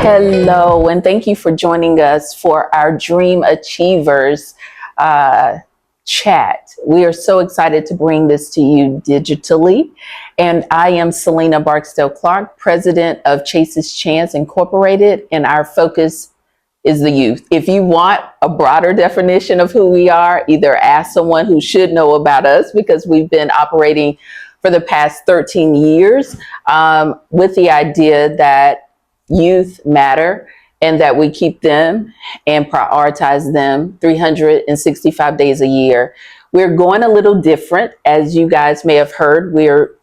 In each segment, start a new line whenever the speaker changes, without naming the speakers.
Hello, and thank you for joining us for our Dream Achievers chat. We are so excited to bring this to you digitally. And I am Selena Barksdale Clark, president of Chase's Chance Incorporated, and our focus is the youth. If you want a broader definition of who we are, either ask someone who should know about us, because we've been operating for the past 13 years with the idea that youth matter and that we keep them and prioritize them 365 days a year. We're going a little different. As you guys may have heard, we're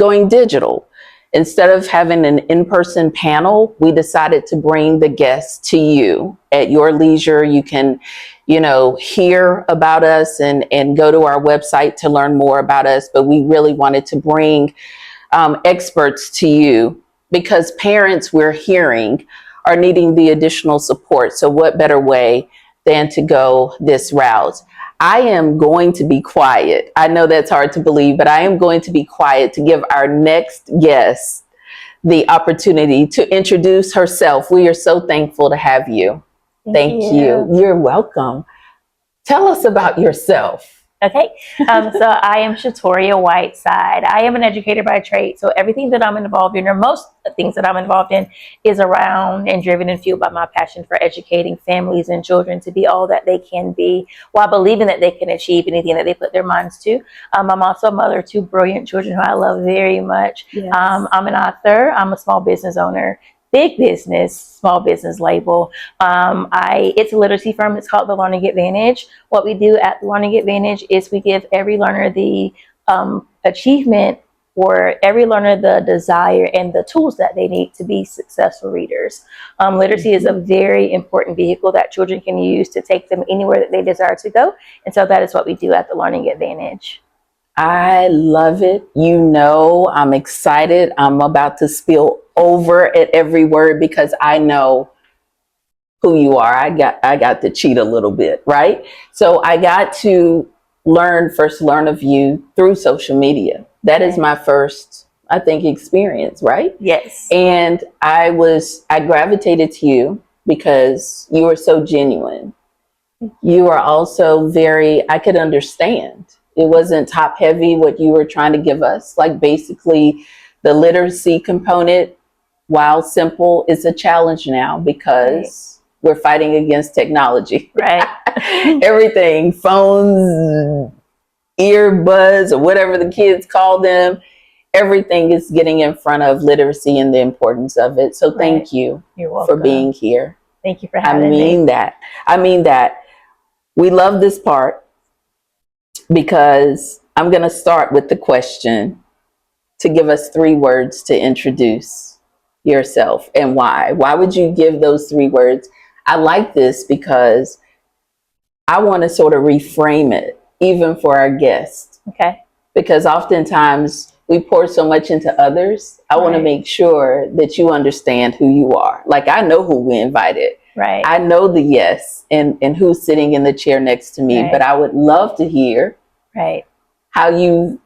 going digital. Instead of having an in-person panel, we decided to bring the guests to you at your leisure. You can, hear about us and go to our website to learn more about us. But we really wanted to bring experts to you, because parents, we're hearing, are needing the additional support. So what better way than to go this route? I am going to be quiet. I know that's hard to believe, but I am going to be quiet to give our next guest the opportunity to introduce herself. We are so thankful to have you. Thank you. You're welcome. Tell us about yourself.
Okay, so I am Shatoria Whiteside. I am an educator by trade, so everything that I'm involved in, or most things that I'm involved in, is around and driven and fueled by my passion for educating families and children to be all that they can be, while believing that they can achieve anything that they put their minds to. I'm also a mother of 2 brilliant children who I love very much. Yes. I'm an author. I'm a small business owner. Big business, small business label. It's a literacy firm. It's called the Learning Advantage. What we do at the Learning Advantage is we give every learner the achievement, or every learner the desire and the tools that they need to be successful readers. Literacy is a very important vehicle that children can use to take them anywhere that they desire to go. And so that is what we do at the Learning Advantage.
I love it. I'm excited. I'm about to spill over at every word because I know who you are. I got to cheat a little bit, right? So I got to learn of you through social media. That is my first, I think, experience, right?
Yes.
And I gravitated to you because you are so genuine. You are also I could understand. It wasn't top heavy what you were trying to give us. Like, basically the literacy component, while simple, is a challenge now because we're fighting against technology.
Right.
Everything, phones, earbuds, or whatever the kids call them, everything is getting in front of literacy and the importance of it. So thank you for being here.
Thank you for having me.
I mean that. We love this part because I'm going to start with the question to give us 3 words to introduce yourself and why. Why would you give those 3 words? I like this because I want to sort of reframe it, even for our guests.
Okay.
Because oftentimes we pour so much into others. I want to make sure that you understand who you are. Like, I know who we invited.
Right.
I know the yes and who's sitting in the chair next to me, but I would love to hear how you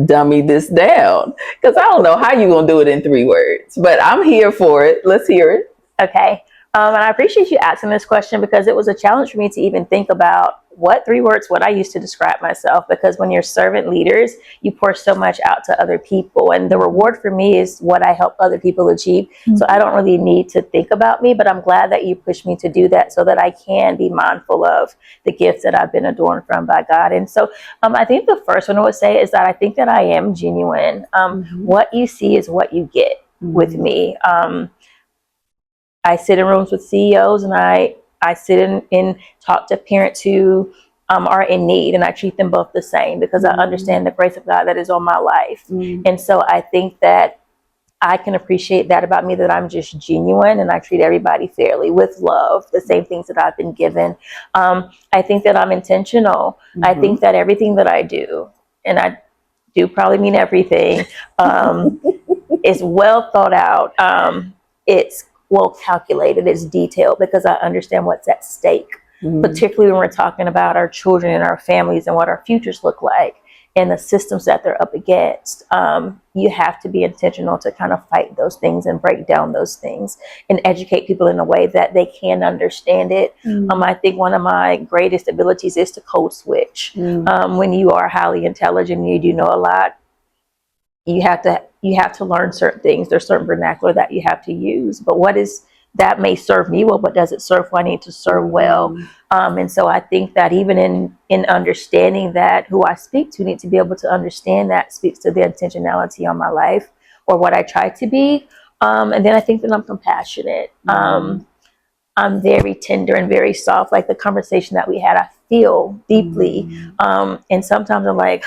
dummy this down, because I don't know how you're going to do it in 3 words, but I'm here for it. Let's hear it.
Okay. And I appreciate you asking this question, because it was a challenge for me to even think about what 3 words would I use to describe myself, because when you're servant leaders, you pour so much out to other people, and the reward for me is what I help other people achieve. Mm-hmm. So I don't really need to think about me, but I'm glad that you pushed me to do that so that I can be mindful of the gifts that I've been adorned from by God. And so I think the first one I would say is that I think that I am genuine. What you see is what you get with me. I sit in rooms with CEOs, and I sit in and talk to parents who are in need, and I treat them both the same because I understand the grace of God that is on my life. And so I think that I can appreciate that about me, that I'm just genuine and I treat everybody fairly with love, the same things that I've been given. I think that I'm intentional. I think that everything that I do, and I do probably mean everything, is well thought out. It's well calculated, it's detailed, because I understand what's at stake particularly when we're talking about our children and our families and what our futures look like and the systems that they're up against. You have to be intentional to kind of fight those things and break down those things and educate people in a way that they can understand it. I think one of my greatest abilities is to code switch. When you are highly intelligent and you do know a lot, you have to learn certain things. There's certain vernacular that you have to use, but that may serve me well, but does it serve who I need to serve well? And so I think that even in understanding that who I speak to need to be able to understand that speaks to the intentionality on my life or what I try to be. And then I think that I'm compassionate. I'm very tender and very soft. Like the conversation that we had, I feel deeply. And sometimes I'm like,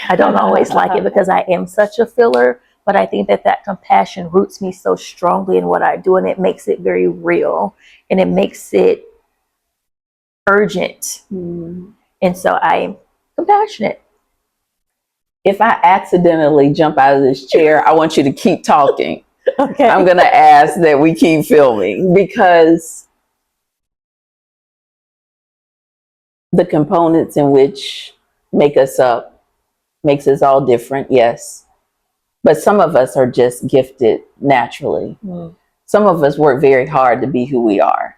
I don't always like it because I am such a filler. But I think that compassion roots me so strongly in what I do, and it makes it very real, and it makes it urgent. And so I'm compassionate.
If I accidentally jump out of this chair, I want you to keep talking.
Okay.
I'm going to ask that we keep filming because the components in which make us up makes us all different, yes. But some of us are just gifted naturally. Some of us work very hard to be who we are.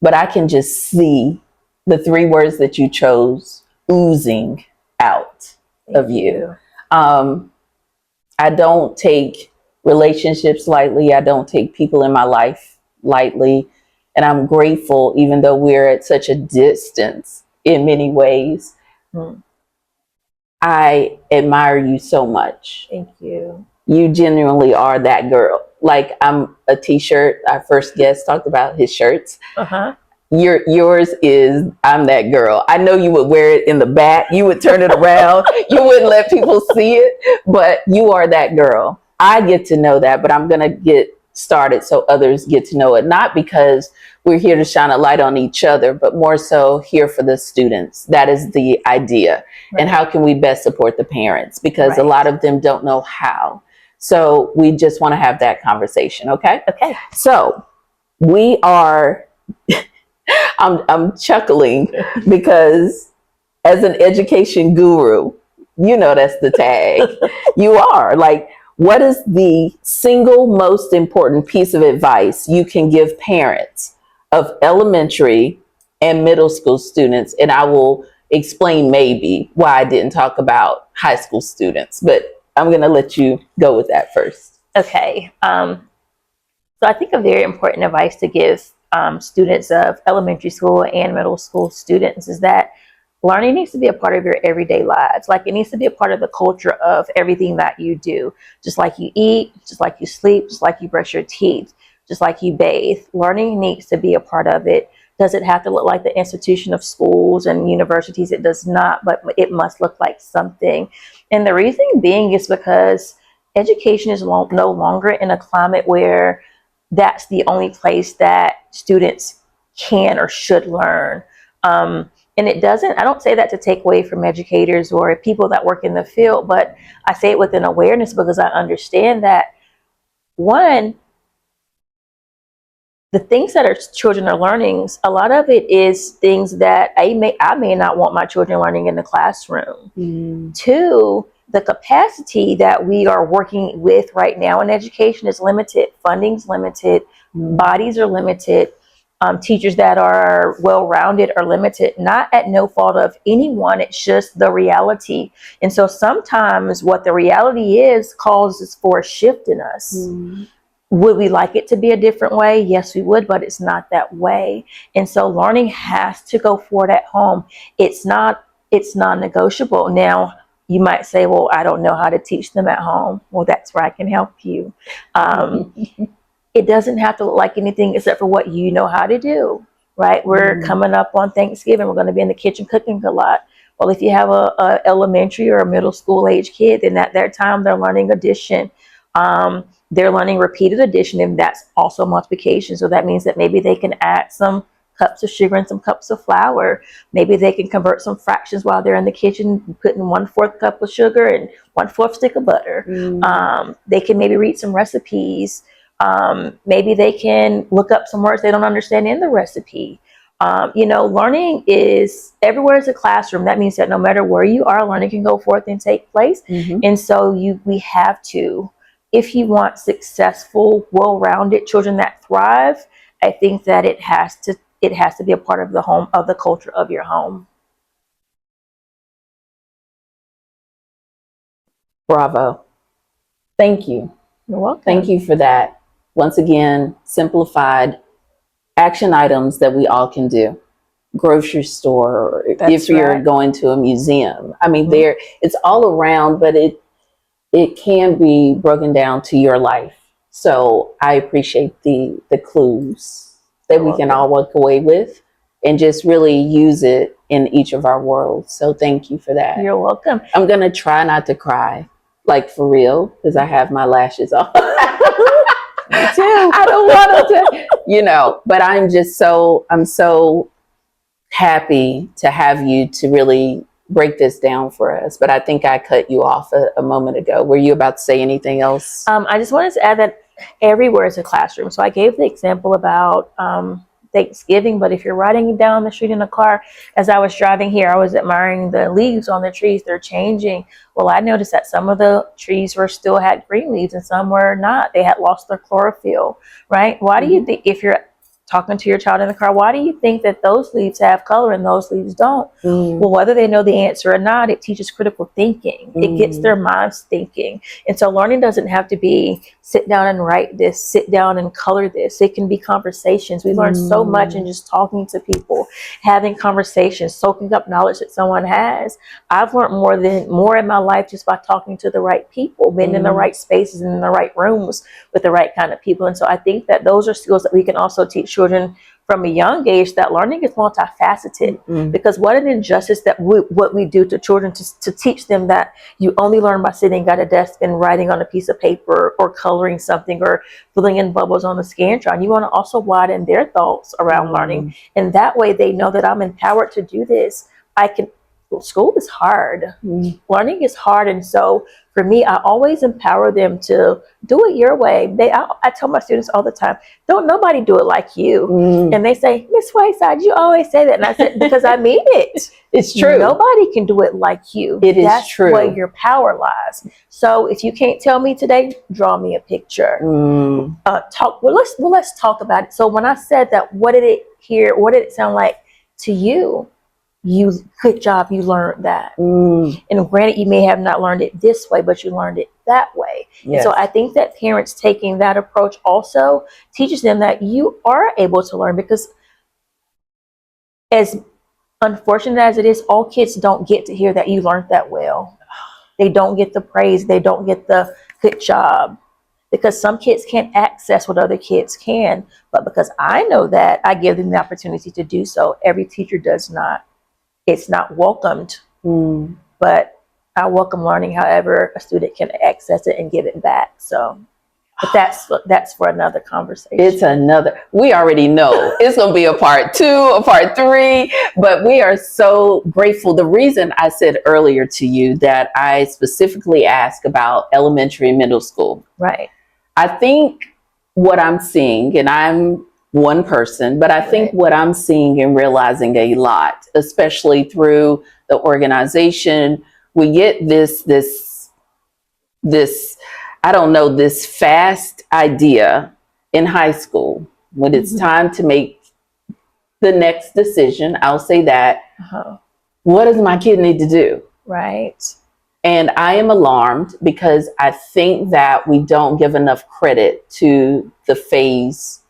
But I can just see the 3 words that you chose oozing out of you. I don't take relationships lightly. I don't take people in my life lightly. And I'm grateful, even though we're at such a distance in many ways. I admire you so much.
Thank you.
You genuinely are that girl. Like I'm a t-shirt. Our first guest talked about his shirts. Yours is I'm that girl. I know you would wear it in the back. You would turn it around. You wouldn't let people see it, but you are that girl. I get to know that, but I'm going to get started so others get to know it. Not because we're here to shine a light on each other, but more so here for the students. That is the idea. Right. And how can we best support the parents? Because a lot of them don't know how. So we just want to have that conversation. Okay.
Okay.
So we are, I'm chuckling because as an education guru, you know, that's the tag. You are like, what is the single most important piece of advice you can give parents of elementary and middle school students? And I will explain maybe why I didn't talk about high school students, but I'm going to let you go with that first.
Okay. So I think a very important advice to give students of elementary school and middle school students is that learning needs to be a part of your everyday lives. Like it needs to be a part of the culture of everything that you do. Just like you eat, just like you sleep, just like you brush your teeth, just like you bathe. Learning needs to be a part of it. Does it have to look like the institution of schools and universities? It does not, but it must look like something. And the reason being is because education is no longer in a climate where that's the only place that students can or should learn. And it doesn't, I don't say that to take away from educators or people that work in the field, but I say it with an awareness because I understand that, one, the things that our children are learning, a lot of it is things that I may not want my children learning in the classroom. Two, the capacity that we are working with right now in education is limited. Funding's limited. Bodies are limited. Teachers that are well-rounded are limited, not at no fault of anyone. It's just the reality. And so sometimes what the reality is causes for a shift in us. Would we like it to be a different way? Yes, we would, but it's not that way. And so learning has to go forward at home. It's non-negotiable. Now, you might say, well, I don't know how to teach them at home. Well, that's where I can help you. It doesn't have to look like anything except for what you know how to do, right? We're coming up on Thanksgiving. We're going to be in the kitchen cooking a lot. Well, if you have a elementary or a middle school age kid, then at their time, they're learning addition. They're learning repeated addition, and that's also multiplication. So that means that maybe they can add some cups of sugar and some cups of flour. Maybe they can convert some fractions while they're in the kitchen, putting 1/4 cup of sugar and 1/4 stick of butter. They can maybe read some recipes. Maybe they can look up some words they don't understand in the recipe. Learning is everywhere is a classroom. That means that no matter where you are, learning can go forth and take place.
Mm-hmm.
And so we have to, if you want successful, well-rounded children that thrive, I think that it has to be a part of the home, of the culture of your home.
Bravo. Thank you.
You're welcome.
Thank you for that. Once again, simplified action items that we all can do. Grocery store, or if you're going to a museum. I mean, it's all around, but it can be broken down to your life. So I appreciate the clues that we can all walk away with and just really use it in each of our worlds. So thank you for that.
You're welcome.
I'm going to try not to cry, like for real, because I have my lashes on.
Me too.
I don't want to, but I'm so happy to have you to really break this down for us. But I think I cut you off a moment ago. Were you about to say anything else?
I just wanted to add that everywhere is a classroom. So I gave the example about Thanksgiving, but if you're riding down the street in a car, as I was driving here, I was admiring the leaves on the trees. They're changing. Well, I noticed that some of the trees still had green leaves and some were not. They had lost their chlorophyll, right? Why do you think, if you're talking to your child in the car, why do you think that those leaves have color and those leaves don't? Well, whether they know the answer or not, it teaches critical thinking. It gets their minds thinking. And so learning doesn't have to be sit down and write this, sit down and color this. It can be conversations. We learn so much in just talking to people, having conversations, soaking up knowledge that someone has. I've learned more in my life just by talking to the right people, being in the right spaces and in the right rooms with the right kind of people. And so I think that those are skills that we can also teach children from a young age, that learning is multifaceted. Because what an injustice that what we do to children to teach them that you only learn by sitting at a desk and writing on a piece of paper or coloring something or filling in bubbles on the Scantron. You want to also widen their thoughts around learning. And that way they know that I'm empowered to do this. School is hard. Learning is hard. And so for me, I always empower them to do it your way. I tell my students all the time, don't nobody do it like you. And they say, Miss Whiteside, you always say that. And I said, because I mean it.
It's true.
Nobody can do it like you.
That's true.
That's where your power lies. So if you can't tell me today, draw me a picture. Let's talk about it. So when I said that, what did it sound like to you? Good job, you learned that. And granted, you may have not learned it this way, but you learned it that way. Yes. And so I think that parents taking that approach also teaches them that you are able to learn, because as unfortunate as it is, all kids don't get to hear that you learned that well. They don't get the praise. They don't get the good job, because some kids can't access what other kids can. But because I know that, I give them the opportunity to do so. Every teacher does not. It's not welcomed, but I welcome learning however a student can access it and give it back. So, but that's for another conversation.
We already know it's going to be a part 2, a part 3, but we are so grateful. The reason I said earlier to you that I specifically asked about elementary and middle school.
Right.
I think what I'm seeing, and I'm one person, but I think what I'm seeing and realizing a lot, especially through the organization, we get this I don't know, this fast idea in high school when it's time to make the next decision. I'll say that. What does my kid need to do?
Right.
And I am alarmed because I think that we don't give enough credit to the phase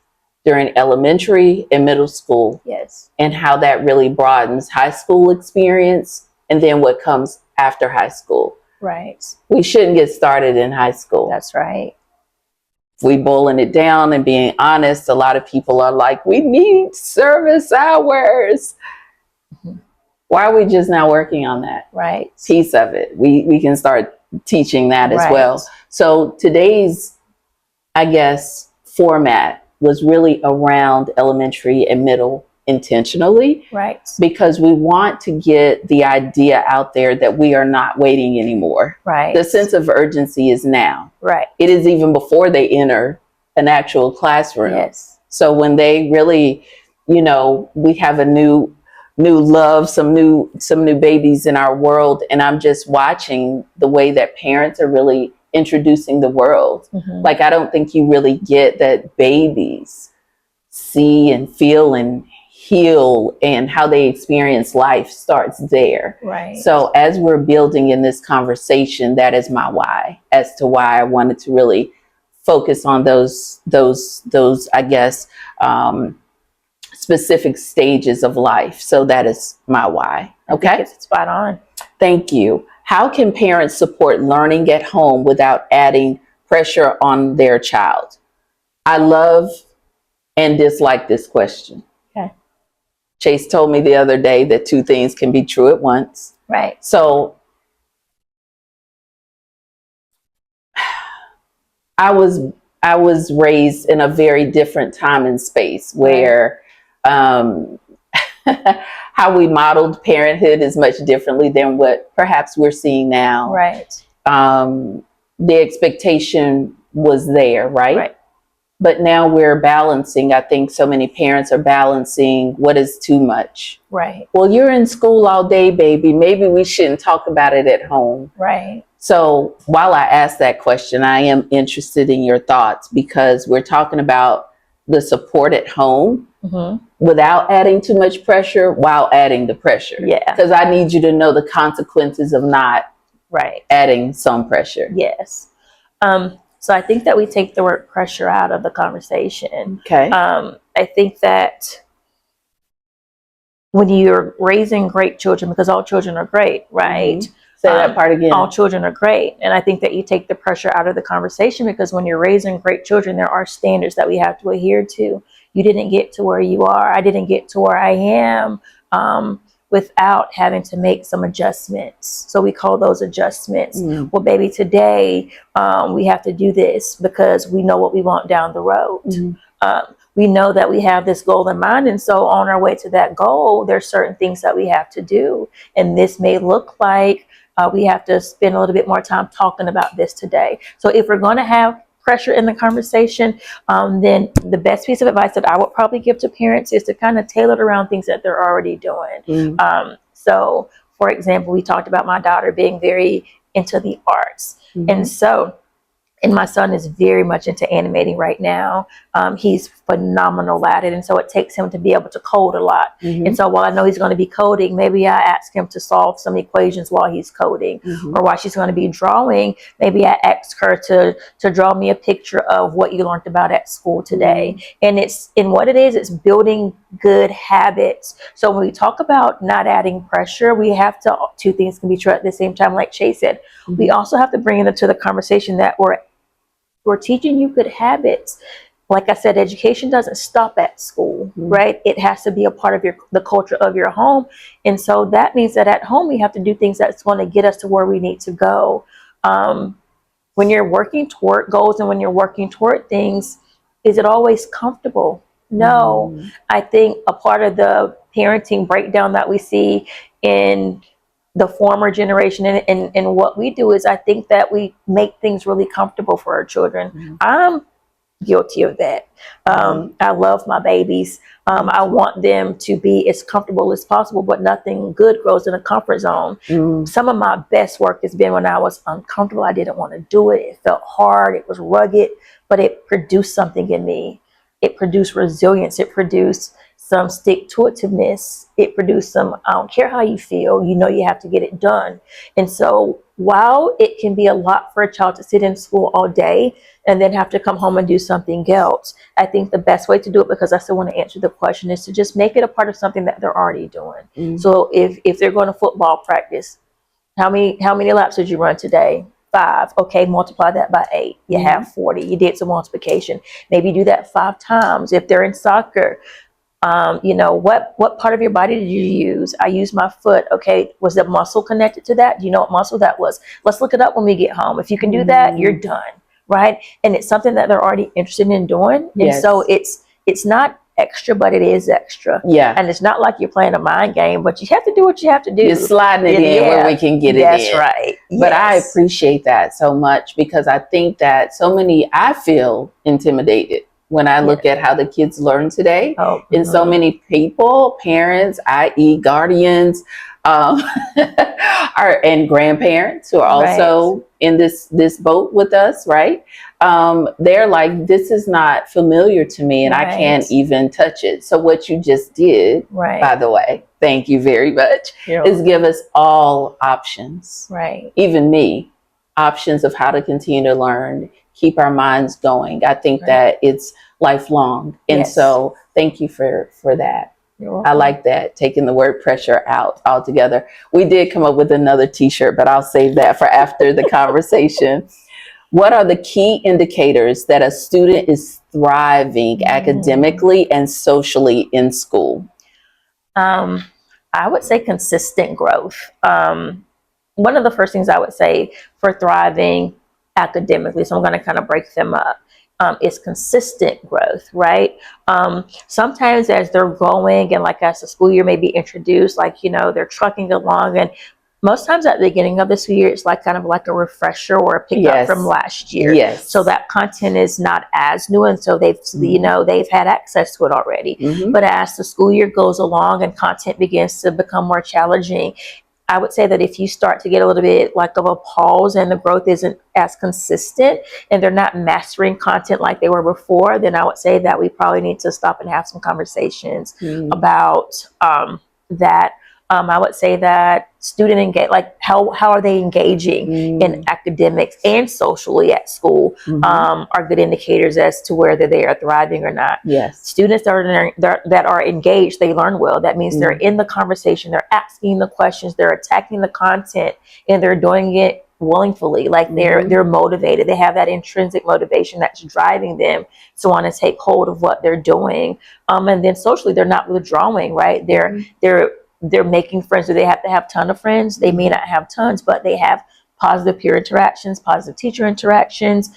during elementary and middle school.
Yes.
And how that really broadens high school experience and then what comes after high school.
Right.
We shouldn't get started in high school.
That's right.
If we boiling it down and being honest, a lot of people are like, we need service hours. Why are we just not working on that?
Right.
Piece of it. We can start teaching that as well. So today's, I guess, format was really around elementary and middle intentionally.
Right.
Because we want to get the idea out there that we are not waiting anymore.
Right.
The sense of urgency is now.
Right.
It is even before they enter an actual classroom.
Yes.
So when they really you know, we have a new love, some new babies in our world, and I'm just watching the way that parents are really introducing the world. Like, I don't think you really get that babies see and feel and heal, and how they experience life starts there.
Right.
So as we're building in this conversation, that is my why, as to why I wanted to really focus on those I guess specific stages of life. So that is my why. Okay,
I think it's spot on.
Thank you. How can parents support learning at home without adding pressure on their child? I love and dislike this question.
Okay.
Chase told me the other day that two things can be true at once.
Right.
So I was raised in a very different time and space where how we modeled parenthood is much differently than what perhaps we're seeing now.
Right.
The expectation was there, right?
Right.
But now we're balancing. I think so many parents are balancing what is too much.
Right.
Well, you're in school all day, baby. Maybe we shouldn't talk about it at home.
Right.
So while I ask that question, I am interested in your thoughts, because we're talking about the support at home without adding too much pressure, while adding the pressure.
Yeah.
Because I need you to know the consequences of not adding some pressure.
Yes. So I think that we take the word pressure out of the conversation.
Okay.
I think that when you're raising great children, because all children are great, right?
Say that part again.
All children are great. And I think that you take the pressure out of the conversation, because when you're raising great children, there are standards that we have to adhere to. You didn't get to where you are. I didn't get to where I am without having to make some adjustments. So we call those adjustments. Well, baby, today we have to do this because we know what we want down the road. We know that we have this goal in mind. And so on our way to that goal, there's certain things that we have to do. And this may look like we have to spend a little bit more time talking about this today. So if we're going to have pressure in the conversation, then the best piece of advice that I would probably give to parents is to kind of tailor it around things that they're already doing. So, for example, we talked about my daughter being very into the arts. And my son is very much into animating right now. He's phenomenal at it. And so it takes him to be able to code a lot. And so while I know he's going to be coding, maybe I ask him to solve some equations while he's coding. Or while she's going to be drawing, maybe I ask her to draw me a picture of what you learned about at school today. And what it is, it's building good habits. So when we talk about not adding pressure, we have to, two things can be true at the same time, like Chase said. We also have to bring into the conversation that we're teaching you good habits. Like I said, education doesn't stop at school, right? It has to be a part of the culture of your home. And so that means that at home, we have to do things that's going to get us to where we need to go. When you're working toward goals and when you're working toward things, is it always comfortable? No. I think a part of the parenting breakdown that we see in the former generation and what we do is I think that we make things really comfortable for our children. I'm guilty of that. I love my babies. I want them to be as comfortable as possible, but nothing good grows in a comfort zone. Some of my best work has been when I was uncomfortable. I didn't want to do it. It felt hard. It was rugged, but it produced something in me. It produced resilience. It produced some stick-to-itiveness. It produced some, I don't care how you feel, you know you have to get it done. And so while it can be a lot for a child to sit in school all day and then have to come home and do something else, I think the best way to do it, because I still want to answer the question, is to just make it a part of something that they're already doing. So if they're going to football practice, how many laps did you run today? 5. Okay, multiply that by 8. You have 40. You did some multiplication. Maybe do that 5 times. If they're in soccer, what part of your body did you use? I used my foot. Okay, was the muscle connected to that? Do you know what muscle that was? Let's look it up when we get home. If you can do that, you're done, right? And it's something that they're already interested in doing. And so it's not extra, but it is extra. And it's not like you're playing a mind game, but you have to do what you have to do.
You're sliding it in where we can get it in.
That's right.
But I appreciate that so much, because I think that I feel intimidated when I look at how the kids learn today. And so many people, parents, i.e. guardians, and grandparents who are also in this boat with us, right? They're like, this is not familiar to me, and I can't even touch it. So what you just did, by the way, thank you very much, is give us all options, even me, options of how to continue to learn, keep our minds going. I think that it's lifelong. And so thank you for that. I like that, taking the word pressure out altogether. We did come up with another t-shirt, but I'll save that for after the conversation. What are the key indicators that a student is thriving academically and socially in school?
I would say consistent growth. One of the first things I would say for thriving academically, so I'm going to kind of break them up, is consistent growth, right? Sometimes as they're growing and like as the school year may be introduced, like, you know, they're trucking along, and most times at the beginning of the school year, it's like kind of like a refresher or a pickup from last year. So that content is not as new, and so they've, you know, they've had access to it already. But as the school year goes along and content begins to become more challenging, I would say that if you start to get a little bit like of a pause and the growth isn't as consistent and they're not mastering content like they were before, then I would say that we probably need to stop and have some conversations about that. I would say that student engage, like how are they engaging in academics and socially at school, are good indicators as to whether they are thriving or not. Students that are engaged, they learn well. That means they're in the conversation, they're asking the questions, they're attacking the content, and they're doing it willingly. Like they're motivated. They have that intrinsic motivation that's driving them to want to take hold of what they're doing. And then socially, they're not withdrawing, right? They're making friends. Do they have to have a ton of friends? They may not have tons, but they have positive peer interactions, positive teacher interactions.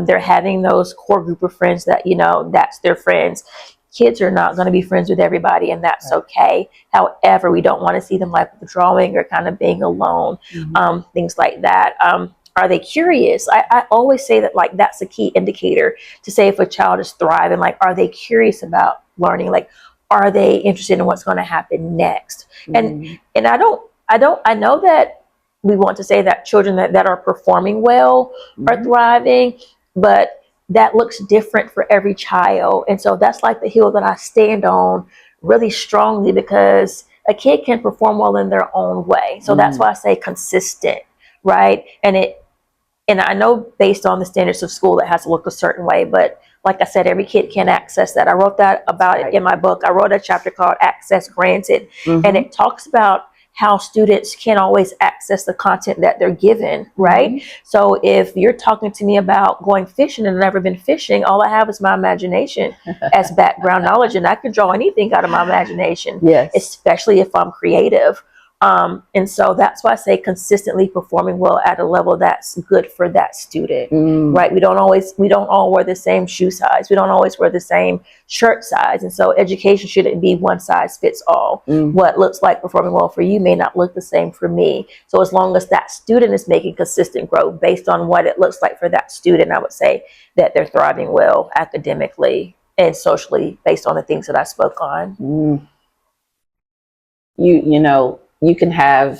They're having those core group of friends that, you know, that's their friends. Kids are not going to be friends with everybody, and that's okay. However, we don't want to see them like withdrawing or kind of being alone, things like that. Are they curious? I always say that, like, that's a key indicator to say if a child is thriving. Like, are they curious about learning? Like, are they interested in what's going to happen next? And I know that we want to say that children that are performing well are thriving, but that looks different for every child. And so that's like the hill that I stand on really strongly, because a kid can perform well in their own way. So that's why I say consistent, right? And I know based on the standards of school, it has to look a certain way, but like I said, every kid can access that. I wrote that about it in my book. I wrote a chapter called Access Granted, and it talks about how students can't always access the content that they're given, right? So if you're talking to me about going fishing and I've never been fishing, all I have is my imagination as background knowledge, and I can draw anything out of my imagination, especially if I'm creative. And so that's why I say consistently performing well at a level that's good for that student, right? We don't all wear the same shoe size. We don't always wear the same shirt size. And so education shouldn't be one size fits all. What looks like performing well for you may not look the same for me. So as long as that student is making consistent growth based on what it looks like for that student, I would say that they're thriving well academically and socially based on the things that I spoke on.
You know, you can have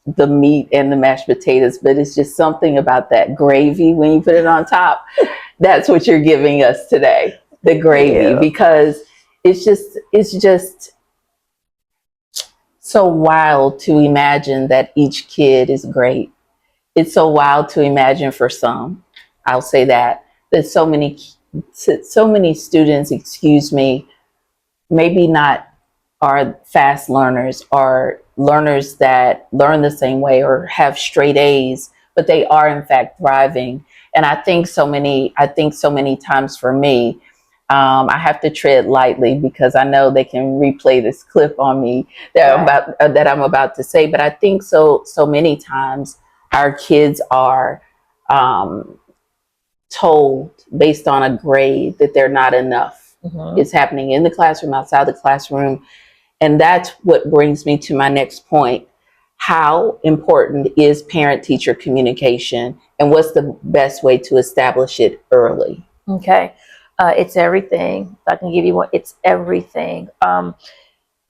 the meat and the mashed potatoes, but it's just something about that gravy when you put it on top. That's what you're giving us today, the gravy, because it's just so wild to imagine that each kid is great. It's so wild to imagine for some, I'll say that so many students, maybe not are fast learners, or learners that learn the same way or have straight A's, but they are in fact thriving. And I think so many times for me, I have to tread lightly because I know they can replay this clip on me that I'm about to say. But I think so many times our kids are told based on a grade that they're not enough. It's happening in the classroom, outside the classroom. And that's what brings me to my next point. How important is parent-teacher communication, and what's the best way to establish it early?
Okay. It's everything. If I can give you one, it's everything.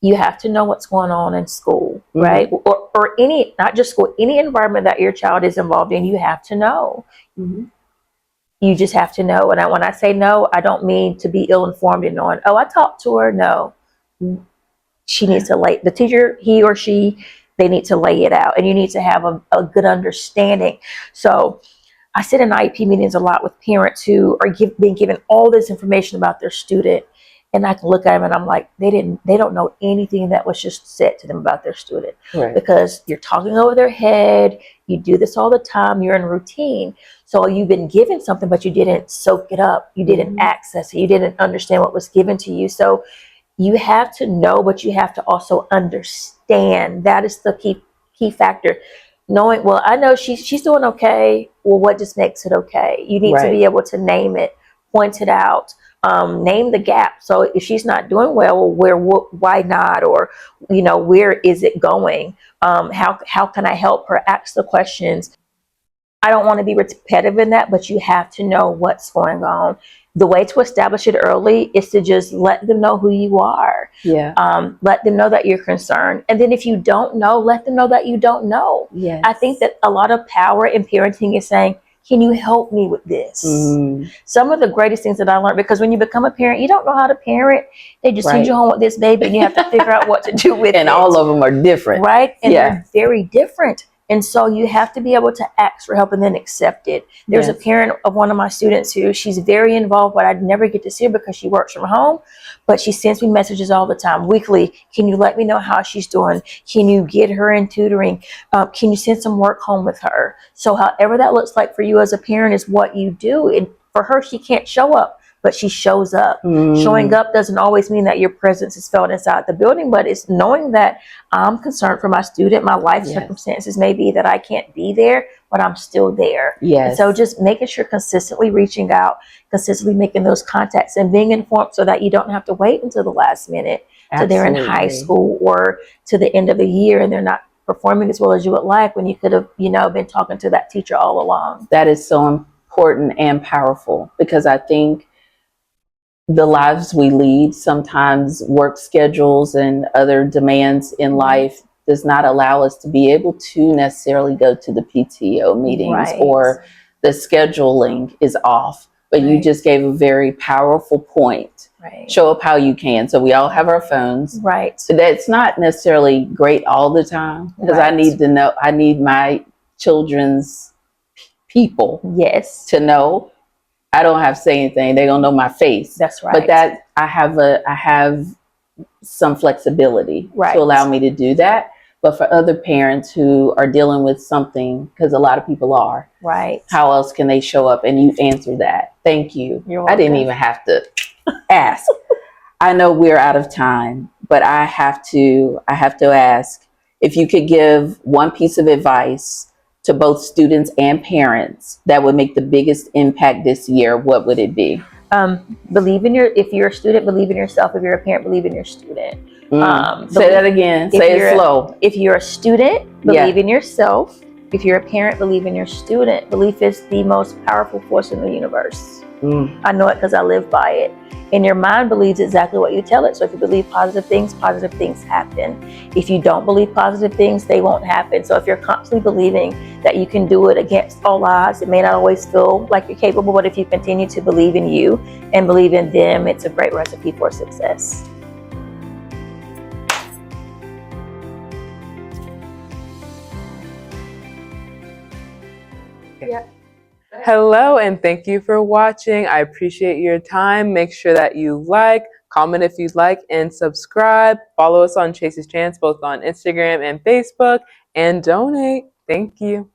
You have to know what's going on in school, right? Or any, not just school, any environment that your child is involved in, you have to know. You just have to know. And when I say no, I don't mean to be ill-informed and knowing, oh, I talked to her. No, she needs to lay, the teacher, he or she, they need to lay it out. And you need to have a good understanding. So I sit in IEP meetings a lot with parents who are being given all this information about their student. And I can look at them and I'm like, they don't know anything that was just said to them about their student.
Right.
Because you're talking over their head. You do this all the time. You're in routine. So you've been given something, but you didn't soak it up. You didn't access it. You didn't understand what was given to you. So you have to know, but you have to also understand. That is the key factor. Knowing, well, I know she's doing okay. Well, what just makes it okay? You need to be able to name it, point it out, name the gap. So if she's not doing well, why not? Or, where is it going? How can I help her? Ask the questions. I don't want to be repetitive in that, but you have to know what's going on. The way to establish it early is to just let them know who you are. Let them know that you're concerned. And then if you don't know, let them know that you don't know. I think that a lot of power in parenting is saying, can you help me with this? Some of the greatest things that I learned, because when you become a parent, you don't know how to parent. They just send you home with this baby and you have to figure out what to do with it.
And all of them are different.
Right? And they're very different. And so you have to be able to ask for help and then accept it. There's a parent of one of my students who she's very involved, but I never get to see her because she works from home. But she sends me messages all the time, weekly. Can you let me know how she's doing? Can you get her in tutoring? Can you send some work home with her? So however that looks like for you as a parent is what you do. And for her, she can't show up, but she shows up. Showing up doesn't always mean that your presence is felt inside the building, but it's knowing that I'm concerned for my student. My life circumstances may be that I can't be there, but I'm still there. And so just making sure consistently reaching out, consistently making those contacts and being informed so that you don't have to wait until the last minute. So they're in high school or to the end of the year and they're not performing as well as you would like when you could have, been talking to that teacher all along.
That is so important and powerful because I think the lives we lead, sometimes work schedules and other demands in life does not allow us to be able to necessarily go to the PTO meetings or the scheduling is off. But you just gave a very powerful point. Show up how you can. So we all have our phones. So that's not necessarily great all the time because I need to know, I need my children's people to know. I don't have to say anything. They're gonna know my face.
That's right.
But that I have some flexibility to allow me to do that. But for other parents who are dealing with something, because a lot of people are, how else can they show up? And you answer that. Thank you. I didn't even have to ask. I know we're out of time, but I have to ask if you could give one piece of advice to both students and parents that would make the biggest impact this year, what would it be?
If you're a student, believe in yourself. If you're a parent, believe in your student.
Say that again. Say it slow.
If you're a student, believe in yourself. If you're a parent, believe in your student. Belief is the most powerful force in the universe. I know it because I live by it. And your mind believes exactly what you tell it. So if you believe positive things happen. If you don't believe positive things, they won't happen. So if you're constantly believing that you can do it against all odds, it may not always feel like you're capable, but if you continue to believe in you and believe in them, it's a great recipe for success.
Hello, and thank you for watching. I appreciate your time. Make sure that you like, comment if you'd like, and subscribe. Follow us on Chase's Chance, both on Instagram and Facebook, and donate. Thank you.